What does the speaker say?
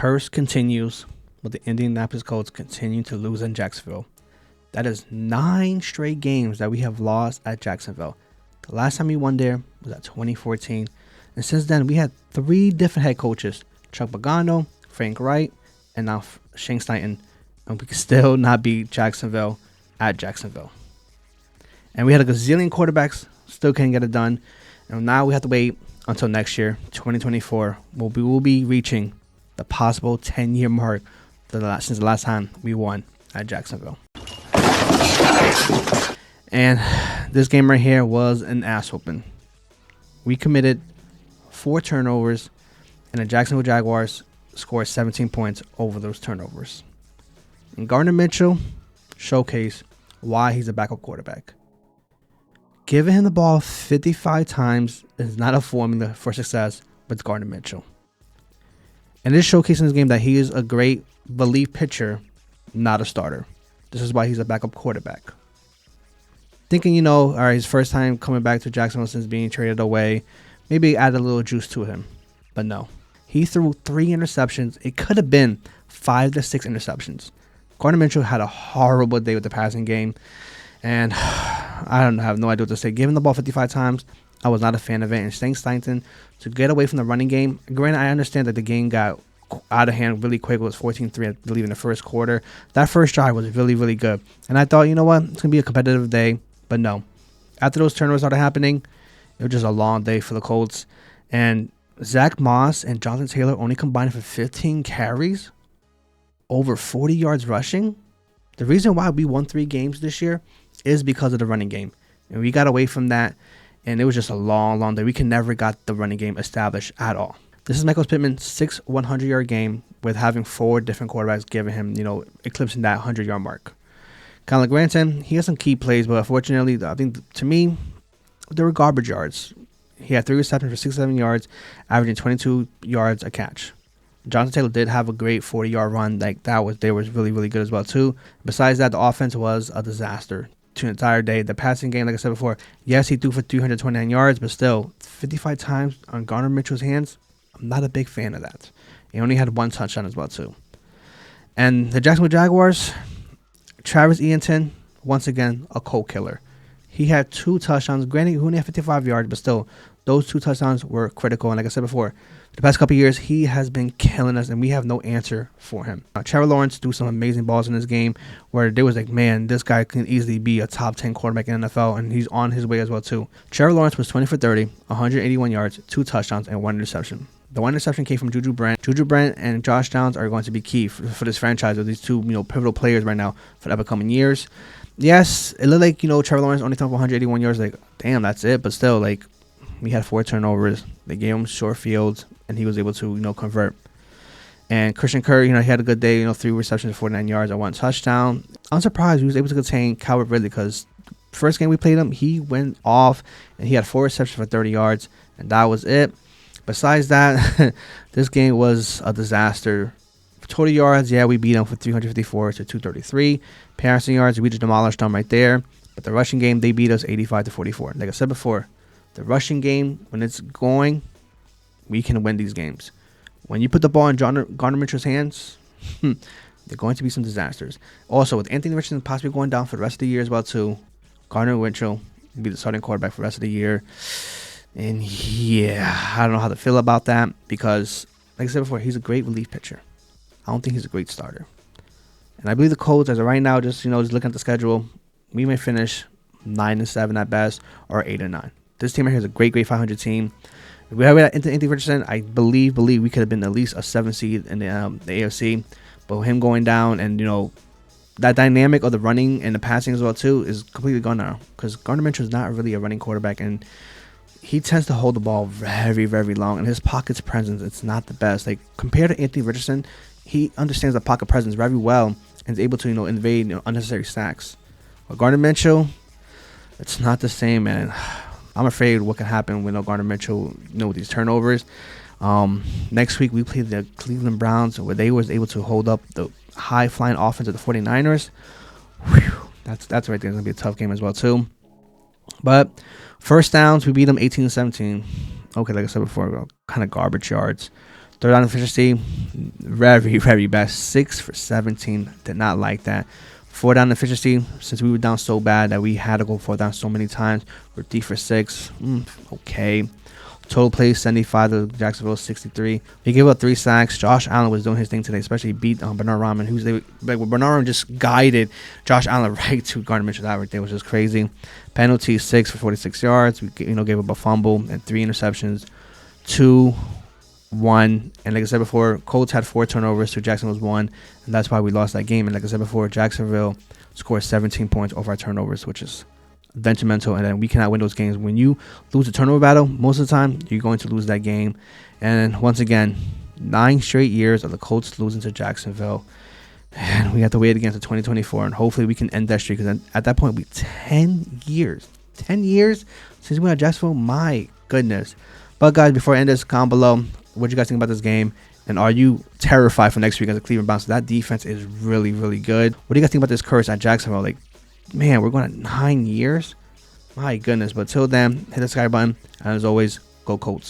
Curse continues with the Indianapolis Colts continuing to lose in Jacksonville. That is 9 straight games that we have lost at Jacksonville. The last time we won there was at 2014. And since then, we had 3 different head coaches. Chuck Pagano, Frank Wright, and now Shane Steichen. And we can still not beat Jacksonville at Jacksonville. And we had a gazillion quarterbacks, still couldn't get it done. And now we have to wait until next year, 2024. We will be reaching the possible 10-year mark since the last time we won at Jacksonville. And this game right here was an ass whooping. We committed 4 turnovers, and the Jacksonville Jaguars scored 17 points over those turnovers. And Garnder Minshew showcased why he's a backup quarterback. Giving him the ball 55 times is not a formula for success with Garnder Minshew. And this showcasing this game that he is a great relief pitcher, not a starter. This is why he's a backup quarterback. Thinking, all right, his first time coming back to Jacksonville since being traded away, maybe add a little juice to him. But no. He threw 3 interceptions. It could have been 5 to 6 interceptions. Garnder Minshew had a horrible day with the passing game. And I have no idea what to say. Giving the ball 55 times, I was not a fan of it. And Shane Steichen to get away from the running game. Granted, I understand that the game got out of hand really quick. It was 14-3, I believe, in the first quarter. That first drive was really, really good. And I thought, you know what? It's going to be a competitive day. But no. After those turnovers started happening, it was just a long day for the Colts. And Zach Moss and Jonathan Taylor only combined for 15 carries, over 40 yards rushing. The reason why we won 3 games this year is because of the running game. And we got away from that, and it was just a long, long day. We can never got the running game established at all. This is Michael Pittman's 6th 100-yard game with having 4 different quarterbacks giving him, eclipsing that 100-yard mark. Kyler Granton, he has some key plays, but unfortunately, I think to me, they were garbage yards. He had 3 receptions for 67 yards, averaging 22 yards a catch. Jonathan Taylor did have a great 40-yard run. They was really, really good as well, too. Besides that, the offense was a disaster to the entire day. The passing game, like I said before, yes, he threw for 329 yards, but still, 55 times on Garner Mitchell's hands, I'm not a big fan of that. He only had 1 touchdown as well, too. And the Jacksonville Jaguars, Travis Etienne, once again, a cold killer. He had 2 touchdowns. Granted, he only had 55 yards, but still, those 2 touchdowns were critical. And like I said before, the past couple of years, he has been killing us, and we have no answer for him. Trevor Lawrence threw some amazing balls in this game where there was like, man, this guy can easily be a top 10 quarterback in the NFL, and he's on his way as well, too. Trevor Lawrence was 20 for 30, 181 yards, 2 touchdowns, and 1 interception. The 1 interception came from Juju Brent. Juju Brent and Josh Downs are going to be key for this franchise with these 2 pivotal players right now for the upcoming years. Yes, it looked like, Trevor Lawrence only threw for 181 yards. Like, damn, that's it. But still, like, we had 4 turnovers. They gave him short fields, and he was able to, convert. And Christian Kirk, he had a good day, 3 receptions, 49 yards, and 1 touchdown. I'm surprised he was able to contain Calvin Ridley because first game we played him, he went off, and he had 4 receptions for 30 yards, and that was it. Besides that, this game was a disaster. For total yards, yeah, we beat them for 354 to 233. Passing yards, we just demolished them right there. But the rushing game, they beat us 85 to 44. Like I said before, the rushing game, when it's going, we can win these games. When you put the ball in Garnder Mitchell's hands, they're going to be some disasters. Also, with Anthony Richardson possibly going down for the rest of the year as well, too, Garnder Mitchell will be the starting quarterback for the rest of the year. And yeah, I don't know how to feel about that because, like I said before, he's a great relief pitcher. I don't think he's a great starter. And I believe the Colts, as of right now, just looking at the schedule, we may finish 9-7 at best or 8-9. This team right here is a great 500 team. If we have Anthony Richardson, I believe we could have been at least a 7 seed in the AFC. But with him going down and, that dynamic of the running and the passing as well, too, is completely gone now. Because Garnder Minshew is not really a running quarterback. And he tends to hold the ball very, very long. And his pocket's presence, it's not the best. Like, compared to Anthony Richardson, he understands the pocket presence very well and is able to, invade unnecessary sacks. But Garnder Minshew, it's not the same, man. I'm afraid what can happen with Garnder Minshew, with these turnovers. Next week, we play the Cleveland Browns, where they was able to hold up the high-flying offense of the 49ers. Whew, that's right there. It's going to be a tough game as well, too. But first downs, we beat them 18-17. Okay, like I said before, kind of garbage yards. Third down efficiency, very, very bad. 6 for 17. Did not like that. Fourth down efficiency, since we were down so bad that we had to go fourth down so many times, we're 3 for 6. Okay. Total plays 75 to Jacksonville 63. We gave up 3 sacks. Josh Allen was doing his thing today, especially beat Bernard Rahman, who's like Bernard Rahman just guided Josh Allen right to Garnder Minshew. That right there was just crazy. Penalty 6 for 46 yards. We gave up a fumble and 3 interceptions. 2-1, and like I said before, Colts had 4 turnovers to Jacksonville's 1, and that's why we lost that game. And like I said before, Jacksonville scored 17 points over our turnovers, which is detrimental, and then we cannot win those games. When you lose a turnover battle, most of the time you're going to lose that game. And once again, 9 straight years of the Colts losing to Jacksonville, and we have to wait again to 2024, and hopefully we can end that streak, because at that point we 10 years since we went to Jacksonville. My goodness. But guys, before I end this, comment below what you guys think about this game, and are you terrified for next week as a Cleveland Browns? That defense is really, really good. What do you guys think about this curse at Jacksonville? Like, man, we're going at 9 years. My goodness. But till then, hit the subscribe button. And as always, go Colts.